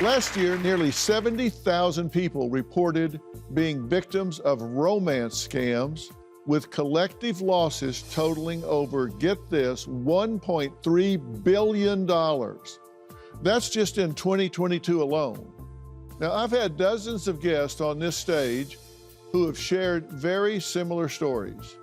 Last year, nearly 70,000 people reported being victims of romance scams with collective losses totaling over, get this, $1.3 billion. That's just in 2022 alone. Now, I've had dozens of guests on this stage who have shared very similar stories.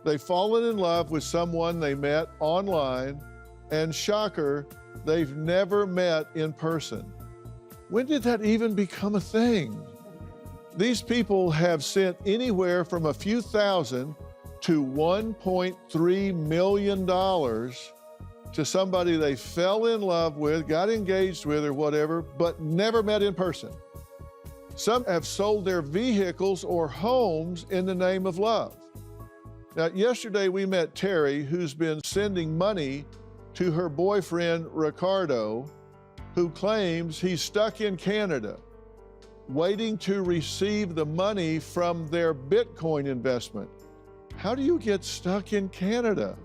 They've fallen in love with someone they met online, and shocker, they've never met in person. When did that even become a thing? These people have sent anywhere from a few thousand to $1.3 million to somebody they fell in love with, got engaged with or whatever, but never met in person. Some have sold their vehicles or homes in the name of love. Now, yesterday we met Terry, who's been sending money to her boyfriend, Ricardo, who claims he's stuck in Canada, waiting to receive the money from their Bitcoin investment. How do you get stuck in Canada?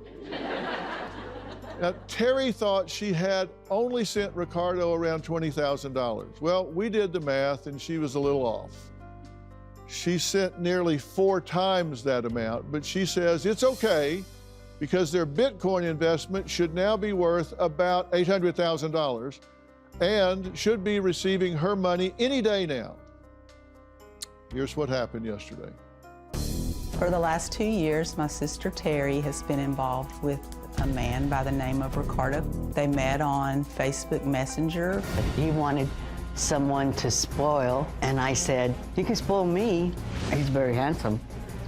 Now, Terry thought she had only sent Ricardo around $20,000. Well, we did the math and she was a little off. She sent nearly 4 times that amount, but she says it's okay because their Bitcoin investment should now be worth about $800,000 and should be receiving her money any day now. Here's what happened yesterday. For the last 2 years, my sister Terry has been involved with a man by the name of Ricardo. They met on Facebook Messenger. He wanted someone to spoil, and I said, you can spoil me. He's very handsome.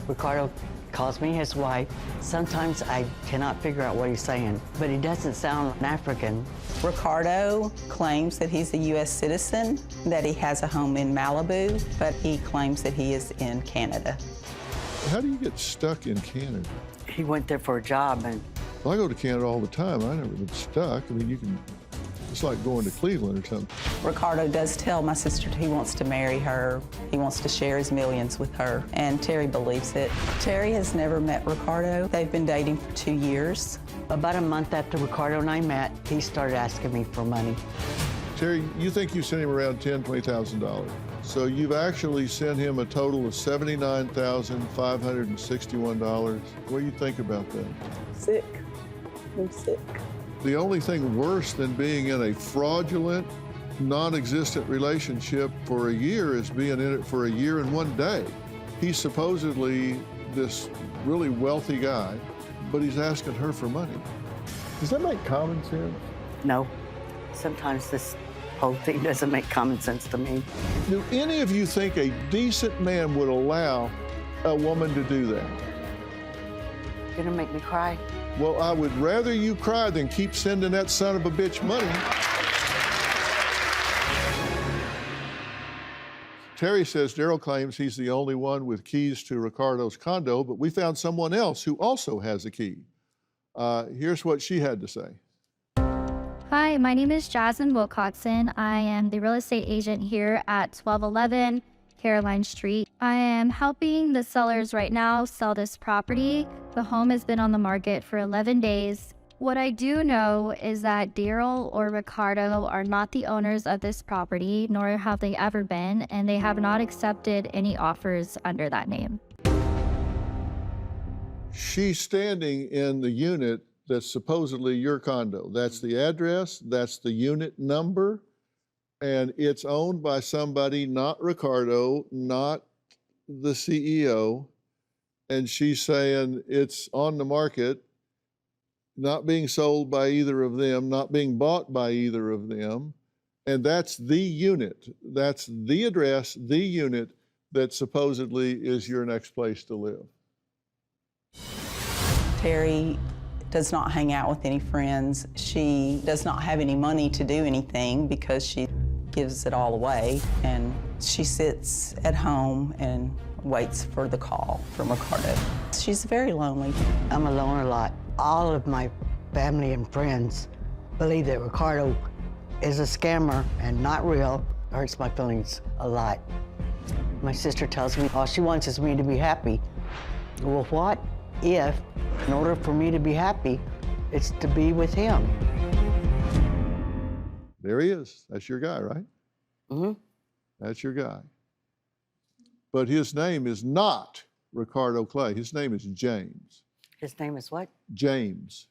Ricardo calls me his wife. Sometimes I cannot figure out what he's saying, but he doesn't sound African. Ricardo claims that he's a U.S. citizen, that he has a home in Malibu, but he claims that he is in Canada. How do you get stuck in Canada? He went there for a job, and Well, I go to Canada all the time. I never been stuck. I mean, it's like going to Cleveland or something. Ricardo does tell my sister he wants to marry her. He wants to share his millions with her, and Terry believes it. Terry has never met Ricardo. They've been dating for 2 years. about a month after Ricardo and I met, he started asking me for money. Terry, you think you sent him around $10,000, $20,000. So you've actually sent him a total of $79,561. What do you think about that? Sick. I'm sick. The only thing worse than being in a fraudulent, non-existent relationship for a year is being in it for a year and 1 day. He's supposedly this really wealthy guy, but he's asking her for money. Does that make common sense? No. Sometimes this whole thing doesn't make common sense to me. Do any of you think a decent man would allow a woman to do that? You're gonna make me cry. Well, I would rather you cry than keep sending that son of a bitch money. Terry says Daryl claims he's the only one with keys to Ricardo's condo, but we found someone else who also has a key. Here's what she had to say. Hi, my name is Jasmine Wilcoxon. I am the real estate agent here at 1211 Caroline Street. I am helping the sellers right now sell this property. The home has been on the market for 11 days. What I do know is that Daryl or Ricardo are not the owners of this property, nor have they ever been, and they have not accepted any offers under that name. She's standing in the unit that's supposedly your condo. That's the address, that's the unit number, and it's owned by somebody, not Ricardo, not the CEO, and she's saying it's on the market, not being sold by either of them, not being bought by either of them, and that's the unit, that's the address, the unit that supposedly is your next place to live. Terry does not hang out with any friends. She does not have any money to do anything because she gives it all away, and she sits at home and waits for the call from Ricardo. She's very lonely. I'm alone a lot. All of my family and friends believe that Ricardo is a scammer and not real. It hurts my feelings a lot. My sister tells me all she wants is me to be happy. Well, what if, in order for me to be happy, it's to be with him? There he is. That's your guy, right? Mm-hmm. That's your guy. But his name is not Ricardo Clay. His name is James. His name is what? James.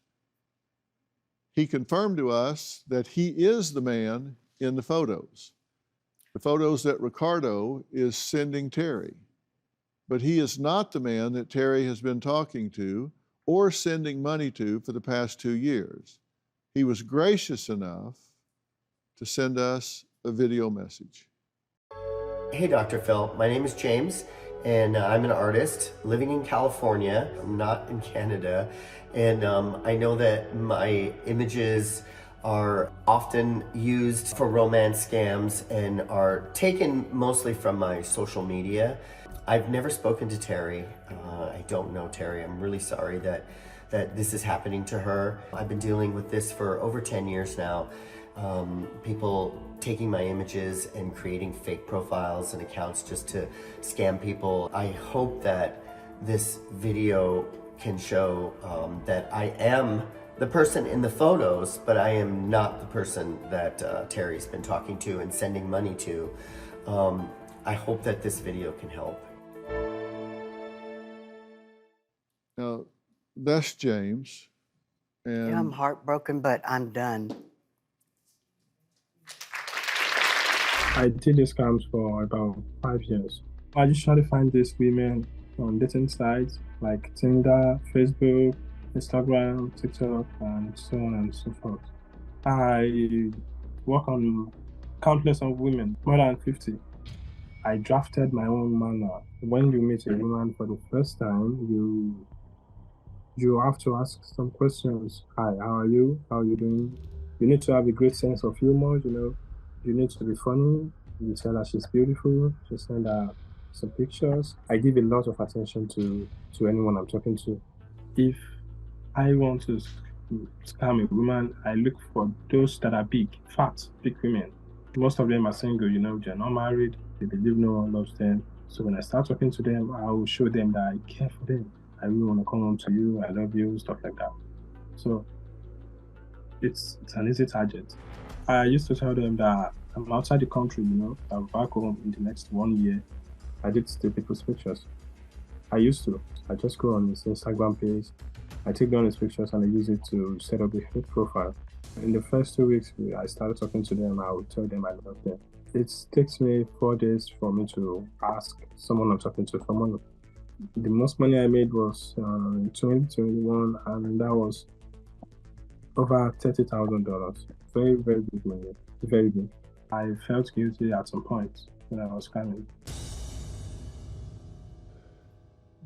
He confirmed to us that he is the man in the photos that Ricardo is sending Terry. But he is not the man that Terry has been talking to or sending money to for the past 2 years. He was gracious enough to send us a video message. Hey, Dr. Phil. My name is James, and I'm an artist living in California. I'm not in Canada. And I know that my images are often used for romance scams and are taken mostly from my social media. I've never spoken to Terry. I don't know Terry. I'm really sorry that this is happening to her. I've been dealing with this for over 10 years now. People taking my images and creating fake profiles and accounts just to scam people. I hope that this video can show that I am the person in the photos, but I am not the person that Terry's been talking to and sending money to. I hope that this video can help. Now, that's James. And Yeah, I'm heartbroken, but I'm done. I did these scams for about 5 years. I just try to find these women on dating sites like Tinder, Facebook, Instagram, TikTok, and so on and so forth. I work on countless of women, more than 50. I drafted my own manual. When you meet a woman for the first time, you have to ask some questions. Hi, how are you? How are you doing? You need to have a great sense of humor, you know. You need to be funny. You tell her she's beautiful. You send her some pictures. I give a lot of attention to anyone I'm talking to. If I want to scam a woman, I look for those that are big, fat, big women. Most of them are single, you know, they're not married. They believe no one loves them. So when I start talking to them, I will show them that I care for them. I really want to come home to you. I love you, stuff like that. So it's an easy target. I used to tell them that I'm outside the country, you know, I'm back home in the next 1 year. I did steal people's pictures. I used to. I just go on his Instagram page, I take down his pictures and I use it to set up a fake profile. In the first 2 weeks, I started talking to them. I would tell them I love them. It takes me 4 days for me to ask someone I'm talking to for money. The most money I made was in 2021, and that was over $30,000. Very, very big money. Very big. I felt guilty at some point when I was scamming.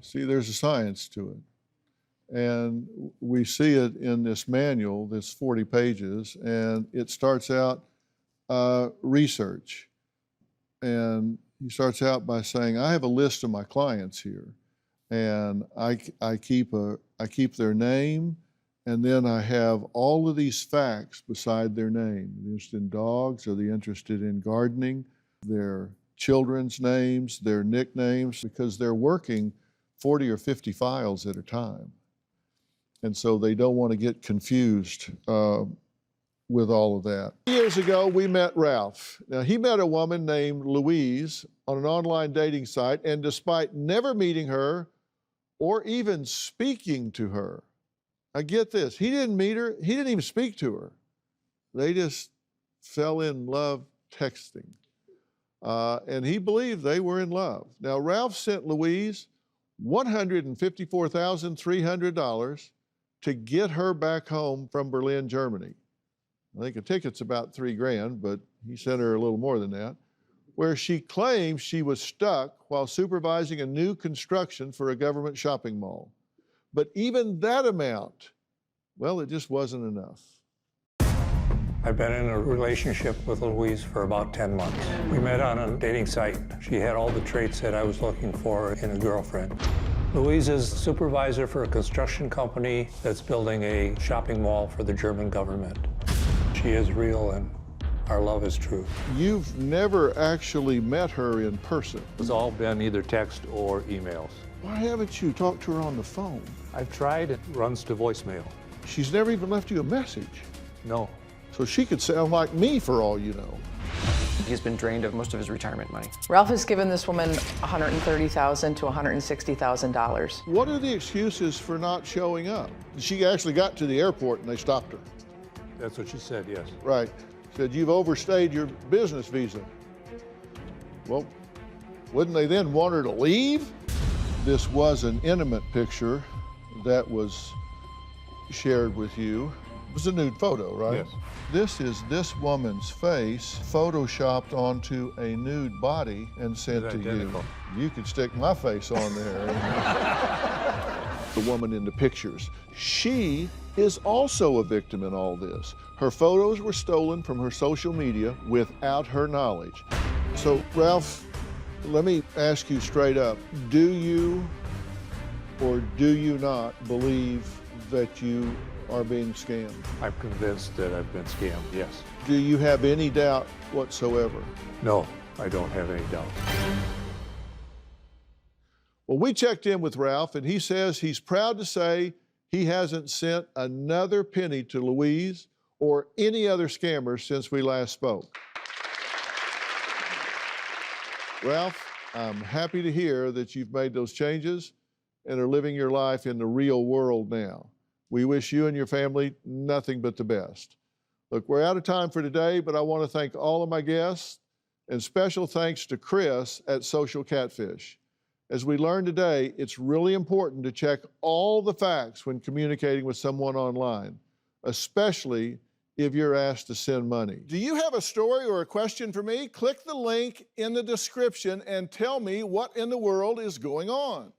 See, there's a science to it. And we see it in this manual, this 40 pages, and it starts out research. And he starts out by saying, I have a list of my clients here, and I keep their name, and then I have all of these facts beside their name. They're interested in dogs, are they interested in gardening, their children's names, their nicknames, because they're working 40 or 50 files at a time. And so they don't want to get confused with all of that. Years ago, we met Ralph. Now, he met a woman named Louise on an online dating site, and despite never meeting her or even speaking to her, I get this, he didn't meet her, he didn't even speak to her. They just fell in love texting. And he believed they were in love. Now, Ralph sent Louise $154,300 to get her back home from Berlin, Germany. I think a ticket's about $3,000, but he sent her a little more than that, where she claims she was stuck while supervising a new construction for a government shopping mall. But even that amount, well, it just wasn't enough. I've been in a relationship with Louise for about 10 months. We met on a dating site. She had all the traits that I was looking for in a girlfriend. Louise is supervisor for a construction company that's building a shopping mall for the German government. She is real and our love is true. You've never actually met her in person. It's all been either text or emails. Why haven't you talked to her on the phone? I've tried, it runs to voicemail. She's never even left you a message. No. So she could sound like me for all you know. He's been drained of most of his retirement money. Ralph has given this woman $130,000 to $160,000. What are the excuses for not showing up? She actually got to the airport and they stopped her. That's what she said, yes. Right. Said, you've overstayed your business visa. Well, wouldn't they then want her to leave? This was an intimate picture that was shared with you. It was a nude photo, right? Yes. This is this woman's face photoshopped onto a nude body and sent It's to identical. you. You could stick my face on there. The woman in the pictures. She is also a victim in all this. Her photos were stolen from her social media without her knowledge. So, Ralph, let me ask you straight up, do you or do you not believe that you are being scammed? I'm convinced that I've been scammed, yes. Do you have any doubt whatsoever? No, I don't have any doubt. Well, we checked in with Ralph, and he says he's proud to say he hasn't sent another penny to Louise or any other scammers since we last spoke. Ralph, I'm happy to hear that you've made those changes and are living your life in the real world now. We wish you and your family nothing but the best. Look, we're out of time for today, but I want to thank all of my guests, and special thanks to Chris at Social Catfish. As we learned today, it's really important to check all the facts when communicating with someone online, especially if you're asked to send money. Do you have a story or a question for me? Click the link in the description and tell me what in the world is going on.